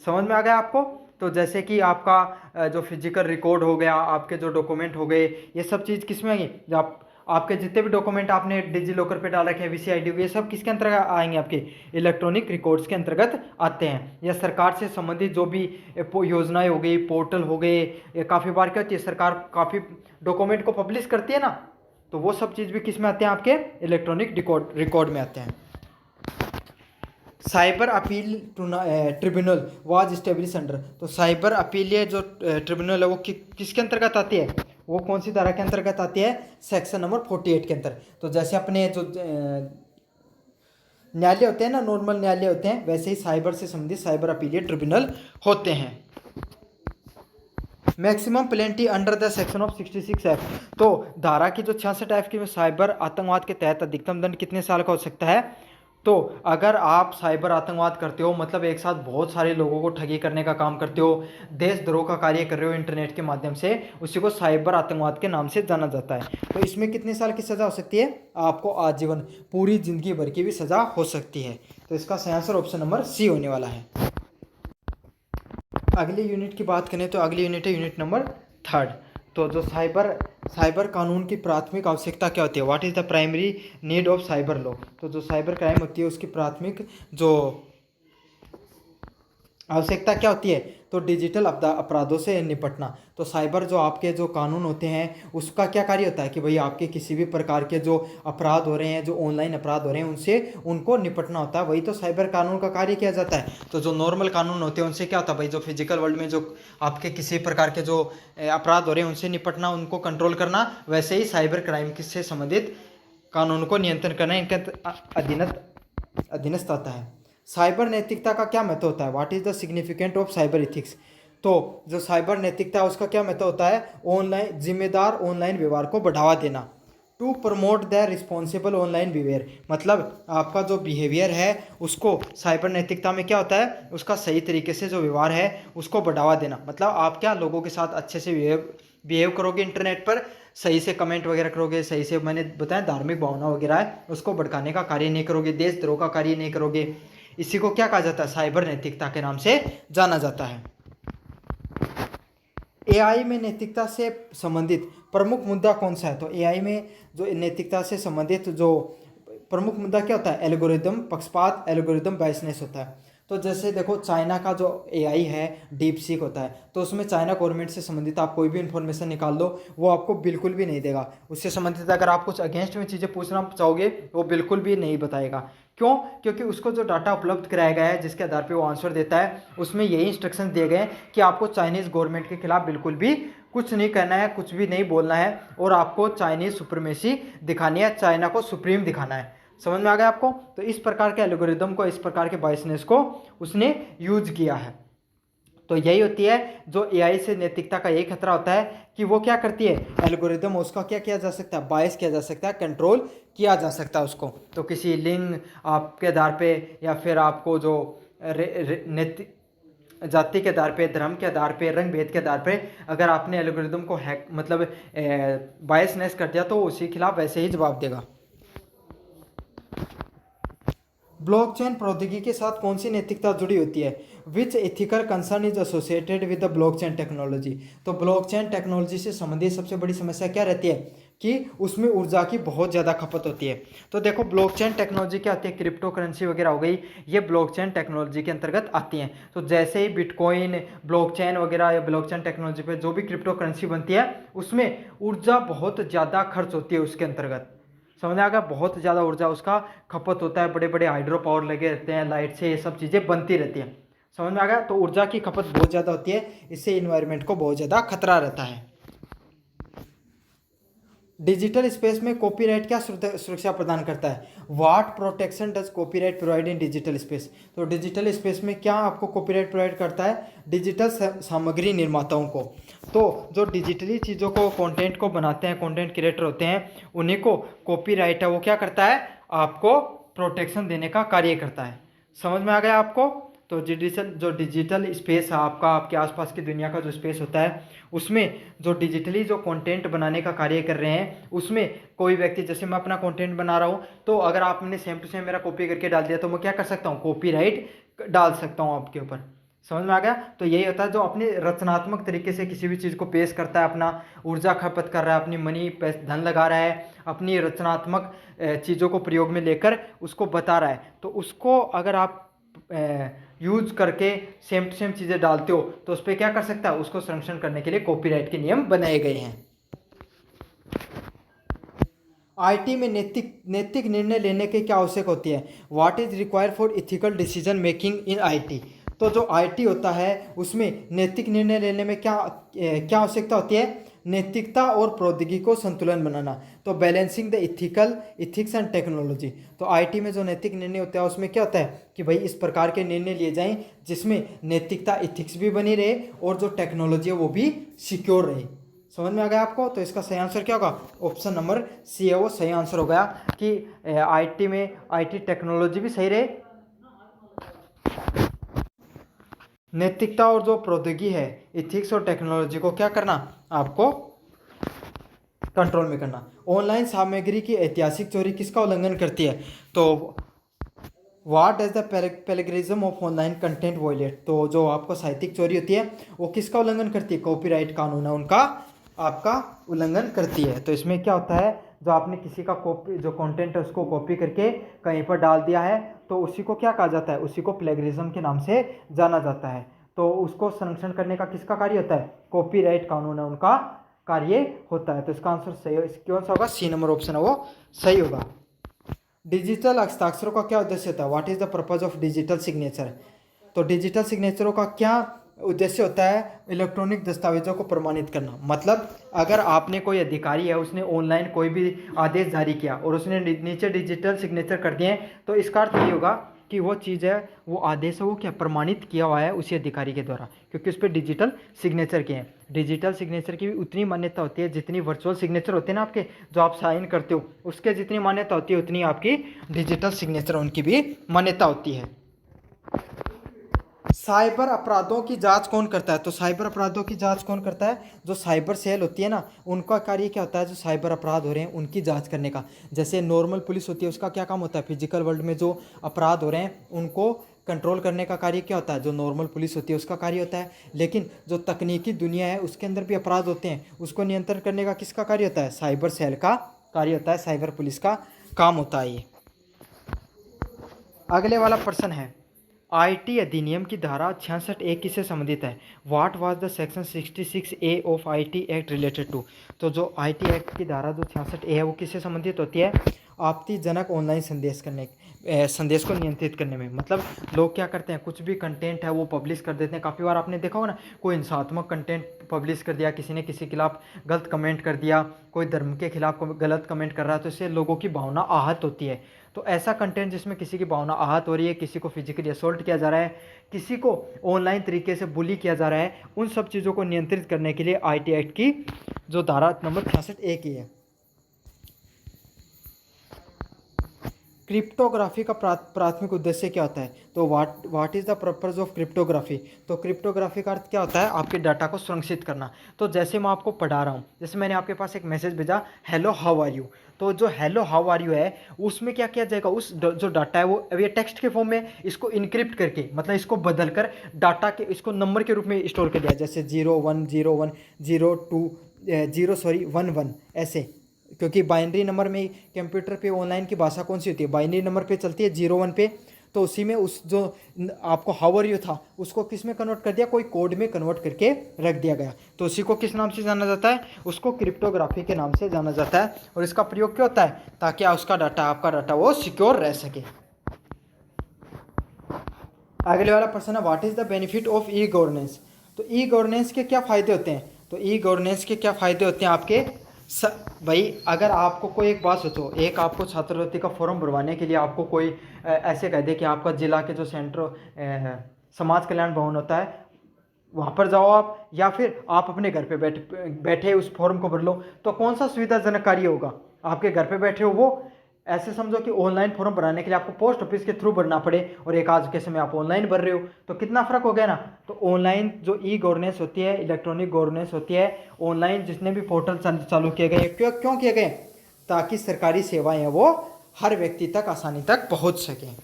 समझ में आ गया आपको। तो जैसे कि आपका जो फिजिकल रिकॉर्ड हो गया, आपके जो डॉक्यूमेंट हो गए, ये सब चीज़ किस में आएंगी, जो आपके जितने भी डॉक्यूमेंट आपने डिजी लॉकर पे डाल रखे हैं, VCID, ये सब किसके अंतर्गत आएंगे, आपके इलेक्ट्रॉनिक रिकॉर्ड्स के अंतर्गत आते हैं। या सरकार से संबंधित जो भी योजनाएं हो गई, पोर्टल हो गए, काफ़ी बार क्या होती है, सरकार काफ़ी डॉक्यूमेंट को पब्लिश करती है ना, तो वो सब चीज़ भी किस में आते हैं, आपके इलेक्ट्रॉनिक रिकॉर्ड में आते हैं। Cyber appeal tribunal was establish under. तो साइबर अपील जो ट्रिब्यूनल है वो किसके अंतर्गत आती है, वो कौन सी धारा के अंतर्गत आती है? सेक्शन नंबर 48 के अंदर। तो जैसे अपने जो न्यायालय होते हैं ना, नॉर्मल न्यायालय होते हैं, वैसे ही साइबर से संबंधित साइबर अपीलीय ट्रिब्यूनल होते हैं। Maximum penalty under the section of 66F। तो धारा की जो 66F की साइबर आतंकवाद के तहत अधिकतम दंड कितने साल का हो सकता है? तो अगर आप साइबर आतंकवाद करते हो, मतलब एक साथ बहुत सारे लोगों को ठगी करने का काम करते हो, देशद्रोह का कार्य कर रहे हो इंटरनेट के माध्यम से, उसी को साइबर आतंकवाद के नाम से जाना जाता है। तो इसमें कितने साल की सज़ा हो सकती है? आपको आजीवन, पूरी जिंदगी भर की भी सज़ा हो सकती है। तो इसका सही आंसर ऑप्शन नंबर सी होने वाला है। अगली यूनिट की बात करें तो अगली यूनिट है यूनिट नंबर 3। तो जो साइबर कानून की प्राथमिक आवश्यकता क्या होती है? What is the primary need of cyber law. तो जो साइबर क्राइम होती है उसकी प्राथमिक जो आवश्यकता क्या होती है? तो डिजिटल अपराधों से निपटना। तो साइबर जो आपके जो कानून होते हैं उसका क्या कार्य होता है कि भाई आपके किसी भी प्रकार के जो अपराध हो रहे हैं, जो ऑनलाइन अपराध हो रहे हैं, उनसे उनको निपटना होता है, वही तो साइबर कानून का कार्य किया जाता है। तो जो नॉर्मल कानून होते हैं उनसे क्या होता है भाई, जो फिजिकल वर्ल्ड में जो आपके किसी प्रकार के जो अपराध हो रहे हैं उनसे निपटना, उनको कंट्रोल करना, वैसे ही साइबर क्राइम से संबंधित कानून को नियंत्रण करना इनके अधीनस्थ आता है। साइबर नैतिकता का क्या महत्व होता है? What is the significant of cyber ethics. तो जो साइबर नैतिकता है उसका क्या महत्व होता है? ऑनलाइन जिम्मेदार ऑनलाइन व्यवहार को बढ़ावा देना, to promote the responsible online behaviour. मतलब आपका जो बिहेवियर है उसको साइबर नैतिकता में क्या होता है? उसका सही तरीके से जो व्यवहार है उसको बढ़ावा देना। मतलब आप क्या लोगों के साथ अच्छे से बिहेव करोगे, इंटरनेट पर सही से कमेंट वगैरह करोगे, सही से मैंने बताया धार्मिक भावना वगैरह है उसको भड़काने का कार्य नहीं करोगे, देशद्रोह का कार्य नहीं करोगे। इसी को क्या कहा जाता है? साइबर नैतिकता के नाम से जाना जाता है। एआई में नैतिकता से संबंधित प्रमुख मुद्दा कौन सा है? तो एआई में जो नैतिकता से संबंधित जो प्रमुख मुद्दा क्या होता है? एल्गोरिदम पक्षपात, एल्गोरिदम बायसनेस होता है। तो जैसे देखो चाइना का जो एआई है डीप सीक होता है, तो उसमें चाइना गवर्नमेंट से संबंधित आप कोई भी इन्फॉर्मेशन निकाल दो वो आपको बिल्कुल भी नहीं देगा। उससे संबंधित अगर आप कुछ अगेंस्ट में चीज़ें पूछना चाहोगे वो बिल्कुल भी नहीं बताएगा। क्यों? क्योंकि उसको जो डाटा उपलब्ध कराया गया है जिसके आधार पर वो आंसर देता है उसमें यही इंस्ट्रक्शन दिए गए हैं कि आपको चाइनीज़ गवर्नमेंट के खिलाफ बिल्कुल भी कुछ नहीं करना है, कुछ भी नहीं बोलना है, और आपको चाइनीज़ सुप्रीमेसी दिखानी है, चाइना को सुप्रीम दिखाना है। समझ में आ गया आपको? तो इस प्रकार के एल्गोरिदम को, इस प्रकार के बायसनेस को उसने यूज किया है। तो यही होती है जो एआई से नैतिकता का यही खतरा होता है कि वो क्या करती है, एल्गोरिदम उसका क्या किया जा सकता है? बायस किया जा सकता है, कंट्रोल किया जा सकता है उसको। तो किसी लिंग आपके आधार पे या फिर आपको जो जाति के आधार पे, धर्म के आधार पे, रंग भेद के आधार पे अगर आपने एल्गोरिदम को हैक मतलब बायसनेस कर दिया तो उसी खिलाफ वैसे ही जवाब देगा। ब्लॉकचेन प्रौद्योगिकी के साथ कौन सी नैतिकता जुड़ी होती है? Which ethical concern is associated with the blockchain technology. तो ब्लॉकचेन टेक्नोलॉजी से संबंधित सबसे बड़ी समस्या क्या रहती है कि उसमें ऊर्जा की बहुत ज़्यादा खपत होती है। तो देखो ब्लॉकचेन टेक्नोलॉजी क्या होती है? क्रिप्टो करेंसी वगैरह हो गई, ये ब्लॉकचेन टेक्नोलॉजी के अंतर्गत आती हैं। तो जैसे ही बिटकॉइन, ब्लॉकचेन वगैरह या ब्लॉकचेन टेक्नोलॉजी पे जो भी क्रिप्टो करेंसी बनती है उसमें ऊर्जा बहुत ज़्यादा खर्च होती है उसके अंतर्गत। समझ में आ गया? बहुत ज़्यादा ऊर्जा उसका खपत होता है, बड़े बड़े हाइड्रो पावर लगे रहते हैं, लाइट से ये सब चीज़ें बनती रहती हैं। समझ में आ गया? तो ऊर्जा की खपत बहुत ज़्यादा होती है, इससे इन्वायरमेंट को बहुत ज़्यादा खतरा रहता है। डिजिटल स्पेस में कॉपीराइट क्या सुरक्षा प्रदान करता है? What protection does copyright provide in digital space. तो डिजिटल स्पेस में क्या आपको कॉपीराइट प्रोवाइड करता है? डिजिटल सामग्री निर्माताओं को। तो जो डिजिटली चीज़ों को, कंटेंट को बनाते हैं, कंटेंट क्रिएटर होते हैं, उन्हीं को कॉपीराइट है वो क्या करता है? आपको प्रोटेक्शन देने का कार्य करता है। समझ में आ गया आपको? तो डिजिटल स्पेस है आपका, आपके आसपास की दुनिया का जो स्पेस होता है उसमें जो डिजिटली जो कंटेंट बनाने का कार्य कर रहे हैं उसमें कोई व्यक्ति, जैसे मैं अपना कंटेंट बना रहा हूँ तो अगर आपने सेम टू सेम मेरा कॉपी करके डाल दिया तो मैं क्या कर सकता हूँ? कॉपीराइट डाल सकता हूँ आपके ऊपर। समझ में आ गया? तो यही होता है जो अपने रचनात्मक तरीके से किसी भी चीज़ को पेश करता है, अपना ऊर्जा खपत कर रहा है, अपनी मनी धन लगा रहा है, अपनी रचनात्मक चीज़ों को प्रयोग में लेकर उसको बता रहा है, तो उसको अगर आप यूज करके सेम टू सेम चीज़ें डालते हो तो उस पर क्या कर सकता है? उसको संरक्षण करने के लिए कॉपीराइट के नियम बनाए गए हैं। आईटी में नैतिक निर्णय लेने की क्या आवश्यक होती है? What is required for ethical decision making in IT. तो जो आईटी होता है उसमें नैतिक निर्णय लेने में क्या आवश्यकता होती है? नैतिकता और प्रौद्योगिकी को संतुलन बनाना, तो balancing the ethics and technology. तो आईटी में जो नैतिक निर्णय होता है उसमें क्या होता है कि भाई इस प्रकार के निर्णय लिए जाएं जिसमें नैतिकता इथिक्स भी बनी रहे और जो टेक्नोलॉजी है वो भी सिक्योर रहे। समझ में आ गया आपको? तो इसका सही आंसर क्या होगा? ऑप्शन नंबर सी है वो सही आंसर हो गया कि आईटी में आईटी टेक्नोलॉजी भी सही रहे, नैतिकता और जो प्रौद्योगिकी है इथिक्स और टेक्नोलॉजी को क्या करना, आपको कंट्रोल में करना। ऑनलाइन सामग्री की ऐतिहासिक चोरी किसका उल्लंघन करती है? तो what does the plagiarism of online content violate, तो जो आपको साहित्यिक चोरी होती है वो किसका उल्लंघन करती है? कॉपीराइट कानून है उनका आपका उल्लंघन करती है। तो इसमें क्या होता है, जो आपने किसी का कॉपी जो कंटेंट है उसको कॉपी करके कहीं पर डाल दिया है तो उसी को क्या कहा जाता है? उसी को प्लेगरिज्म के नाम से जाना जाता है। तो उसको संरक्षण करने का किसका कार्य होता है? कॉपीराइट कानून है उनका कार्य होता है। तो इसका आंसर सही कौन सा होगा? सी नंबर ऑप्शन है वो सही होगा। डिजिटल हस्ताक्षरों का क्या उद्देश्य होता है? What is the purpose of digital signature, तो डिजिटल सिग्नेचरों का क्या उद्देश्य होता है? इलेक्ट्रॉनिक दस्तावेजों को प्रमाणित करना। मतलब अगर आपने कोई अधिकारी है उसने ऑनलाइन कोई भी आदेश जारी किया और उसने नीचे डिजिटल सिग्नेचर कर दिए तो इसका अर्थ यही होगा कि वो चीज़ है वो आदेश है वो क्या प्रमाणित किया हुआ है उसी अधिकारी के द्वारा, क्योंकि उस पर डिजिटल सिग्नेचर किए हैं। डिजिटल सिग्नेचर की भी उतनी मान्यता होती है जितनी वर्चुअल सिग्नेचर होते हैं ना आपके जो आप साइन करते हो उसके जितनी मान्यता होती है उतनी आपकी डिजिटल सिग्नेचर उनकी भी मान्यता होती है। साइबर अपराधों की जांच कौन करता है? तो साइबर अपराधों की जांच कौन करता है? जो साइबर सेल होती है ना उनका कार्य क्या होता है? जो साइबर अपराध हो रहे हैं उनकी जांच करने का। जैसे नॉर्मल पुलिस होती है उसका क्या काम होता है? फिजिकल वर्ल्ड में जो अपराध हो रहे हैं उनको कंट्रोल करने का कार्य क्या होता है? जो नॉर्मल पुलिस होती है उसका कार्य होता है। लेकिन जो तकनीकी दुनिया है उसके अंदर भी अपराध होते हैं उसको नियंत्रण करने का किसका कार्य होता है? साइबर सेल का कार्य होता है, साइबर पुलिस का काम होता है ये। अगले वाला प्रश्न है आईटी अधिनियम की धारा 66A किससे संबंधित है? What was the section 66A of IT act related to, तो जो आईटी एक्ट की धारा जो 66A है वो किससे संबंधित होती है? आपत्तिजनक ऑनलाइन संदेश को नियंत्रित करने में। मतलब लोग क्या करते हैं कुछ भी कंटेंट है वो पब्लिश कर देते हैं। काफ़ी बार आपने देखा होगा ना कोई हिंसात्मक कंटेंट पब्लिश कर दिया, किसी ने किसी के खिलाफ गलत कमेंट कर दिया, कोई धर्म के खिलाफ गलत कमेंट कर रहा है तो इससे लोगों की भावना आहत होती है। तो ऐसा कंटेंट जिसमें किसी की भावना आहत हो रही है, किसी को फिजिकली असोल्ट किया जा रहा है, किसी को ऑनलाइन तरीके से बुली किया जा रहा है, उन सब चीज़ों को नियंत्रित करने के लिए आईटी एक्ट की जो धारा नंबर 66A की है। क्रिप्टोग्राफी का प्राथमिक उद्देश्य क्या होता है? तो what is the purpose of cryptography, तो क्रिप्टोग्राफी का अर्थ क्या होता है? आपके डाटा को सुरक्षित करना। तो जैसे मैं आपको पढ़ा रहा हूँ, जैसे मैंने आपके पास एक मैसेज भेजा हेलो हाउ आर यू, तो जो हेलो हाउ आर यू है उसमें क्या किया जाएगा? उस जो डाटा है वो अब ये टेक्स्ट के फॉर्म में इसको इनक्रिप्ट करके मतलब इसको बदल कर डाटा के इसको नंबर के रूप में स्टोर कर दिया, जैसे 0101 ऐसे। क्योंकि बाइनरी नंबर में कंप्यूटर पे ऑनलाइन की भाषा कौन सी होती है? बाइनरी नंबर पे चलती है 01 पे। तो उसी में उस जो आपको हाउ आर यू था उसको किस में कन्वर्ट कर दिया? कोई कोड में कन्वर्ट करके रख दिया गया। तो उसी को किस नाम से जाना जाता है? उसको क्रिप्टोग्राफी के नाम से जाना जाता है। और इसका प्रयोग क्यों होता है? ताकि उसका डाटा आपका डाटा वो सिक्योर रह सके। अगले वाला प्रश्न है what is the benefit of e governance, तो ई गवर्नेंस के क्या फ़ायदे होते हैं? तो ई गवर्नेंस के क्या फ़ायदे होते हैं आपके? भाई अगर आपको कोई एक बात सोचो, एक आपको छात्रवृत्ति का फॉर्म भरवाने के लिए आपको कोई ऐसे कह दे कि आपका जिला के जो सेंटर समाज कल्याण भवन होता है वहाँ पर जाओ आप, या फिर आप अपने घर पे बैठे उस फॉर्म को भर लो, तो कौन सा सुविधाजनक कार्य होगा? आपके घर पे बैठे हो वो ऐसे समझो कि ऑनलाइन फॉर्म भराने के लिए आपको पोस्ट ऑफिस के थ्रू भरना पड़े और एक आज के समय आप ऑनलाइन भर रहे हो, तो कितना फ़र्क हो गया ना। तो ऑनलाइन जो ई गवर्नेंस होती है, इलेक्ट्रॉनिक गवर्नेंस होती है, ऑनलाइन जितने भी पोर्टल चालू किए गए क्यों किए गए? ताकि सरकारी सेवाएं हैं वो हर व्यक्ति तक आसानी तक पहुंच सकें।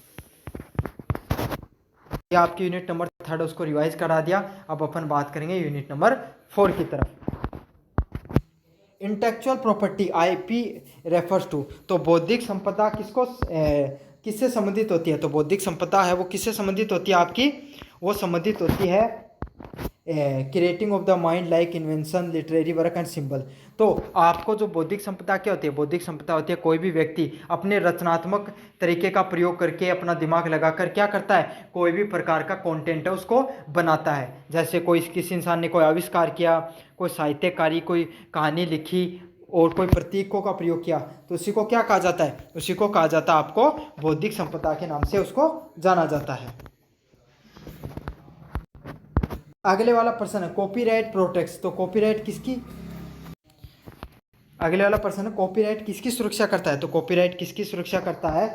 यह आपकी यूनिट नंबर 3 उसको रिवाइज करा दिया। अब अपन बात करेंगे यूनिट नंबर 4 की तरफ। Intellectual property IP refers to, तो बौद्धिक संपदा किससे संबंधित होती है? तो बौद्धिक संपदा है वो किससे संबंधित होती है आपकी? वो संबंधित होती है creating of the mind like invention, literary work and symbol. तो आपको जो बौद्धिक संपदा क्या होती है, बौद्धिक संपदा होती है कोई भी व्यक्ति अपने रचनात्मक तरीके का प्रयोग करके अपना दिमाग लगाकर क्या करता है, कोई भी प्रकार का कंटेंट है उसको बनाता है। जैसे कोई किसी इंसान ने कोई आविष्कार किया, कोई साहित्य कार्य, कोई कहानी लिखी और कोई प्रतीकों का प्रयोग किया, तो उसी को क्या कहा जाता है, उसी को कहा जाता है आपको बौद्धिक संपदा के नाम से उसको जाना जाता है। अगले वाला प्रश्न है कॉपीराइट प्रोटेक्ट्स। तो कॉपीराइट किसकी, अगले वाला प्रश्न है कॉपीराइट किसकी सुरक्षा करता है। तो कॉपीराइट किसकी सुरक्षा करता है,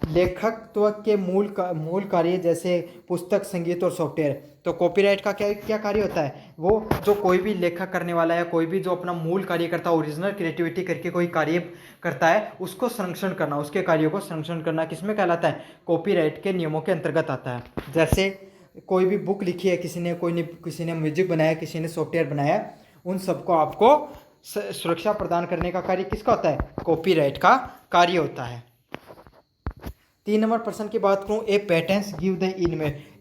लेखकत्व के मूल कार्य जैसे पुस्तक, संगीत और सॉफ्टवेयर। तो कॉपीराइट का क्या क्या कार्य होता है, वो जो कोई भी लेखक करने वाला है, कोई भी जो अपना मूल कार्य करता है, ओरिजिनल क्रिएटिविटी करके कोई कार्य करता है, उसको संरक्षण करना, उसके कार्यों को संरक्षण करना किसमें कहलाता है, कॉपीराइट के नियमों के अंतर्गत आता है। जैसे कोई भी बुक लिखी है किसी ने, किसी ने म्यूजिक बनाया, किसी ने सॉफ्टवेयर बनाया, उन सबको आपको सुरक्षा प्रदान करने का कार्य किसका होता है, कॉपीराइट का कार्य होता है। 3 नंबर प्रश्न की बात करूं, ए पेटेंट्स गिव द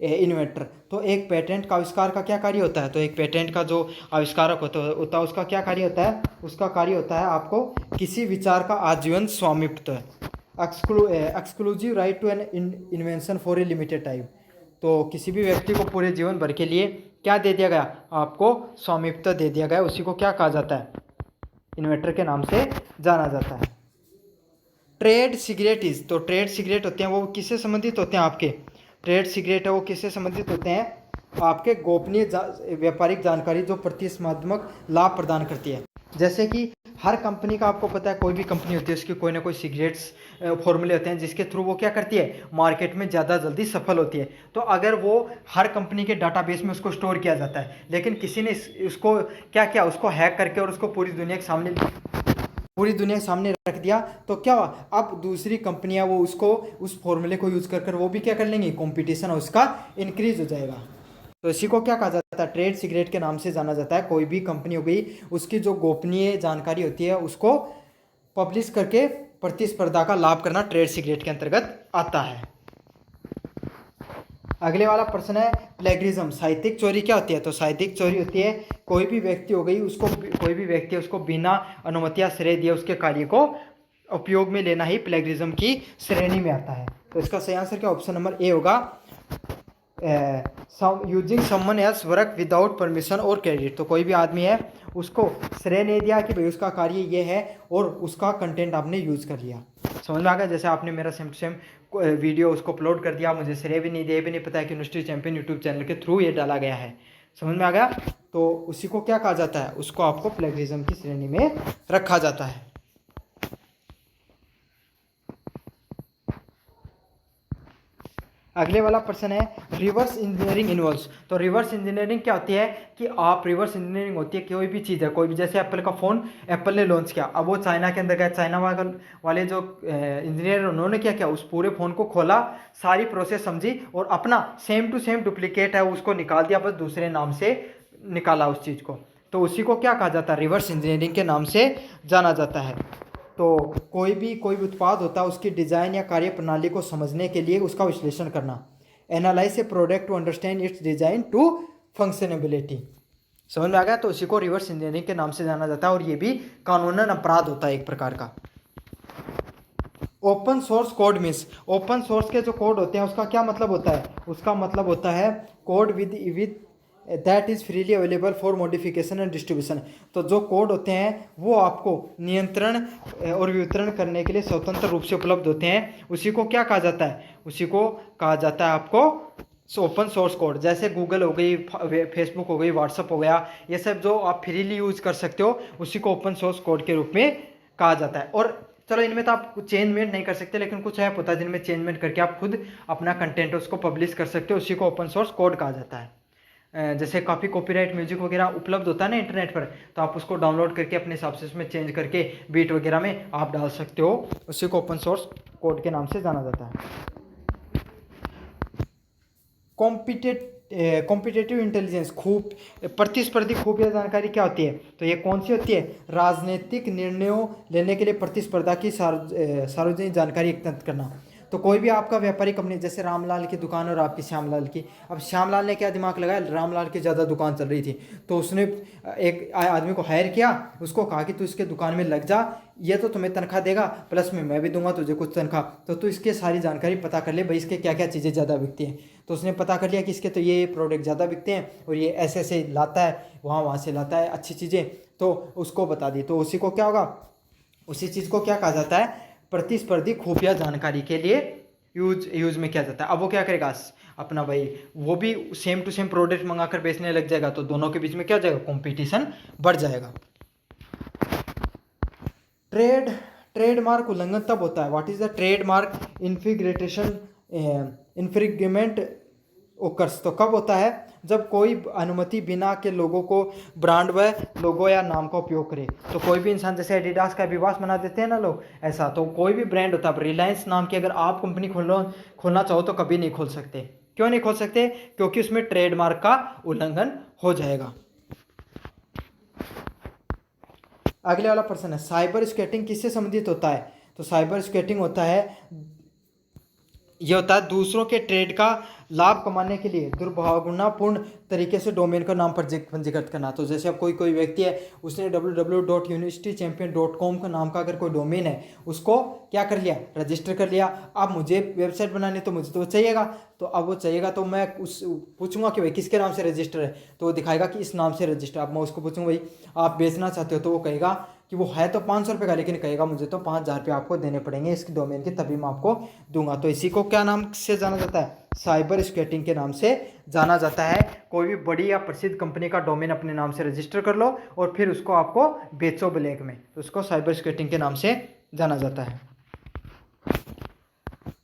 इन्वेंटर। तो एक पेटेंट का आविष्कार का क्या कार्य होता है, तो एक पेटेंट का जो आविष्कारक होता है उसका क्या कार्य होता है, उसका कार्य होता है आपको किसी विचार का आजीवन स्वामित्व, exclusive right to an invention for a limited time. तो किसी भी व्यक्ति को पूरे जीवन भर के लिए क्या दे दिया गया, आपको स्वामित्व दे दिया गया, उसी को क्या कहा जाता है, इन्वेंटर के नाम से जाना जाता है। ट्रेड सिगरेट तो ट्रेड सिगरेट होते हैं वो किससे संबंधित होते हैं, आपके ट्रेड सिगरेट है वो किससे संबंधित होते हैं, आपके गोपनीय व्यापारिक जानकारी जो प्रतिस्पर्धात्मक लाभ प्रदान करती है। जैसे कि हर कंपनी का आपको पता है, कोई भी कंपनी होती है उसकी कोई ना कोई सिगरेट्स फॉर्मूले होते हैं जिसके थ्रू वो क्या करती है, मार्केट में ज़्यादा जल्दी सफल होती है। तो अगर वो हर कंपनी के डाटाबेस में उसको स्टोर किया जाता है, लेकिन किसी ने उसको क्या किया, उसको हैक करके और उसको पूरी दुनिया के सामने रख दिया, तो क्या हुआ, अब दूसरी कंपनियां वो उसको उस फॉर्मूले को यूज कर वो भी क्या कर लेंगी, कंपटीशन उसका इंक्रीज हो जाएगा। तो इसी को क्या कहा जाता है, ट्रेड सीक्रेट के नाम से जाना जाता है। कोई भी कंपनी हो गई, उसकी जो गोपनीय जानकारी होती है उसको पब्लिश करके प्रतिस्पर्धा का लाभ करना ट्रेड सीक्रेट के अंतर्गत आता है। अगले वाला प्रश्न है प्लेगरिज्म, साहित्यिक चोरी क्या होती है। तो साहित्यिक चोरी होती है कोई भी व्यक्ति हो गई, कोई भी व्यक्ति उसको बिना अनुमति या श्रेय दिए उसके कार्य को उपयोग में लेना ही प्लेगरिज्म की श्रेणी में आता है। तो इसका सही आंसर क्या, ऑप्शन नंबर ए होगा, using someone else work without permission और क्रेडिट। तो कोई भी आदमी है उसको श्रेय नहीं दिया कि भाई उसका कार्य ये है और उसका कंटेंट आपने यूज कर लिया। समझ में आ गया, जैसे आपने मेरा सेम टू सेम वीडियो उसको अपलोड कर दिया, मुझे श्रेय भी नहीं दिया, भी नहीं पता है कि यूनिवर्सिटी चैंपियन यूट्यूब चैनल के थ्रू ये डाला गया है। समझ में आ गया, तो उसी को क्या कहा जाता है, उसको आपको प्लेगरिज्म की श्रेणी में रखा जाता है। अगले वाला प्रश्न है रिवर्स इंजीनियरिंग इन्वॉल्व्स। तो रिवर्स इंजीनियरिंग क्या होती है कि आप रिवर्स इंजीनियरिंग होती है कोई भी चीज़ है, कोई भी, जैसे एप्पल का फ़ोन एप्पल ने लॉन्च किया, अब वो चाइना के अंदर गया, चाइना वाले जो इंजीनियर उन्होंने क्या किया, उस पूरे फ़ोन को खोला, सारी प्रोसेस समझी और अपना सेम टू सेम डुप्लीकेट है उसको निकाल दिया, बस दूसरे नाम से निकाला उस चीज़ को। तो उसी को क्या कहा जाता है, रिवर्स इंजीनियरिंग के नाम से जाना जाता है। तो कोई भी उत्पाद होता है उसकी डिज़ाइन या कार्य प्रणाली को समझने के लिए उसका विश्लेषण करना, analyse a product to understand its design to functionability. समझ में आ गया, तो उसी को रिवर्स इंजीनियरिंग के नाम से जाना जाता है और ये भी कानूनन अपराध होता है एक प्रकार का। Open source code means, open source के जो कोड होते हैं उसका क्या मतलब होता है, उसका मतलब होता है code with that is freely available for modification and distribution. तो जो कोड होते हैं वो आपको नियंत्रण और वितरण करने के लिए स्वतंत्र रूप से उपलब्ध होते हैं, उसी को क्या कहा जाता है, उसी को कहा जाता है आपको ओपन सोर्स कोड। जैसे गूगल हो गई, फेसबुक हो गई, व्हाट्सअप हो गया, ये सब जो आप फ्रीली यूज कर सकते हो उसी को ओपन सोर्स कोड के रूप में कहा जाता है। और चलो इनमें तो आप चेंजमेंट नहीं कर सकते, लेकिन कुछ ऐप होता है जिनमें चेंजमेंट करके आप खुद अपना कंटेंट उसको पब्लिश कर सकते हो, उसी को ओपन सोर्स कोड कहा जाता है। जैसे काफ़ी कॉपीराइट म्यूजिक वगैरह उपलब्ध होता है ना इंटरनेट पर, तो आप उसको डाउनलोड करके अपने हिसाब से उसमें चेंज करके बीट वगैरह में आप डाल सकते हो, उसी को ओपन सोर्स कोड के नाम से जाना जाता है। कॉम्पिटेटिव इंटेलिजेंस, प्रतिस्पर्धी खुफिया जानकारी क्या होती है, तो ये कौन सी होती है, राजनीतिक निर्णयों लेने के लिए प्रतिस्पर्धा की सार्वजनिक जानकारी एकत्रित करना। तो कोई भी आपका व्यापारी कंपनी, जैसे रामलाल की दुकान और आपकी श्यामलाल की, अब श्यामलाल ने क्या दिमाग लगाया, रामलाल की ज़्यादा दुकान चल रही थी, तो उसने एक आदमी को हायर किया, उसको कहा कि तू इसके दुकान में लग जा, ये तो तुम्हें तनख्वाह देगा, प्लस में मैं भी दूंगा तुझे कुछ तनख्वाह, तो तू इसके सारी जानकारी पता कर ले भाई, इसके क्या क्या चीज़ें ज़्यादा बिकती हैं। तो उसने पता कर लिया कि इसके तो ये प्रोडक्ट ज़्यादा बिकते हैं और ये ऐसे ऐसे लाता है, वहाँ से लाता है अच्छी चीज़ें, तो उसको बता दी। तो उसी को क्या होगा, उसी चीज़ को क्या कहा जाता है, प्रतिस्पर्धी खुफिया जानकारी के लिए यूज में किया जाता है। अब वो क्या करेगा अपना भाई, वो भी सेम टू सेम प्रोडक्ट मंगाकर बेचने लग जाएगा, तो दोनों के बीच में क्या हो जाएगा, कंपटीशन बढ़ जाएगा। ट्रेडमार्क उल्लंघन तब होता है, what is the trademark infringement occurs, तो कब होता है, जब कोई अनुमति बिना के लोगों को ब्रांड व लोगो या नाम का उपयोग करे। तो कोई भी इंसान, जैसे एडिडास का विवास बना देते हैं ना लोग, ऐसा तो कोई भी ब्रांड होता है, रिलायंस नाम की अगर आप कंपनी खोलना चाहो तो कभी नहीं खोल सकते। क्यों नहीं खोल सकते, क्योंकि उसमें ट्रेडमार्क का उल्लंघन हो जाएगा। अगले वाला प्रश्न है, साइबर स्केटिंग किससे संबंधित होता है, तो साइबर स्केटिंग होता है, यह होता है दूसरों के ट्रेड का लाभ कमाने के लिए दुर्भावनापूर्ण तरीके से डोमेन का नाम पंजीकृत करना। तो जैसे अब कोई व्यक्ति है, उसने www.universitychampion.com का नाम का अगर कोई डोमेन है, उसको क्या कर लिया, रजिस्टर कर लिया। अब मुझे वेबसाइट बनानी, तो मुझे तो चाहिएगा, तो अब वो चाहिएगा तो मैं उस पूछूंगा कि भाई किसके नाम से रजिस्टर है, तो वो दिखाएगा कि इस नाम से रजिस्टर। अब मैं उसको पूछूंगा भाई आप बेचना चाहते हो, तो वो कहेगा कि वो है तो 500 रुपये का, लेकिन कहेगा मुझे तो 5000 रुपये आपको देने पड़ेंगे इसकी डोमेन के, तभी मैं आपको दूंगा। तो इसी को क्या नाम से जाना जाता है, साइबर स्केटिंग के नाम से जाना जाता है। कोई भी बड़ी या प्रसिद्ध कंपनी का डोमेन अपने नाम से रजिस्टर कर लो और फिर उसको आपको बेचो ब्लैक में, तो उसको साइबर स्केटिंग के नाम से जाना जाता है।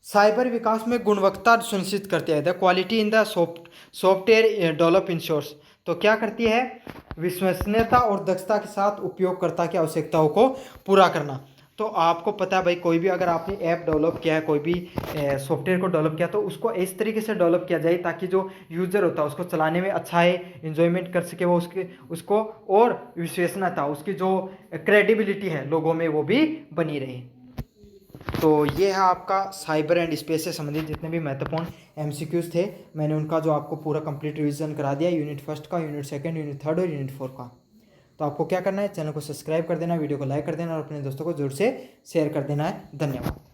साइबर विकास में गुणवत्ता सुनिश्चित करती है, the quality in the software develop ensures, तो क्या करती है, विश्वसनीयता और दक्षता के साथ उपयोगकर्ता की आवश्यकताओं को पूरा करना। तो आपको पता है भाई, कोई भी अगर आपने ऐप डेवलप किया है, कोई भी सॉफ्टवेयर को डेवलप किया, तो उसको इस तरीके से डेवलप किया जाए ताकि जो यूज़र होता है उसको चलाने में अच्छा है, इन्जॉयमेंट कर सके वो उसको, और विश्वसनीयता, उसकी जो क्रेडिबिलिटी है लोगों में, वो भी बनी रहे। तो ये है आपका साइबर एंड स्पेस से संबंधित जितने भी महत्वपूर्ण एमसीक्यूज थे, मैंने उनका जो आपको पूरा कंप्लीट रिवीजन करा दिया, यूनिट 1 का, यूनिट 2, यूनिट 3 और यूनिट 4 का। तो आपको क्या करना है, चैनल को सब्सक्राइब कर देना, वीडियो को लाइक कर देना और अपने दोस्तों को जरूर से शेयर कर देना है। धन्यवाद।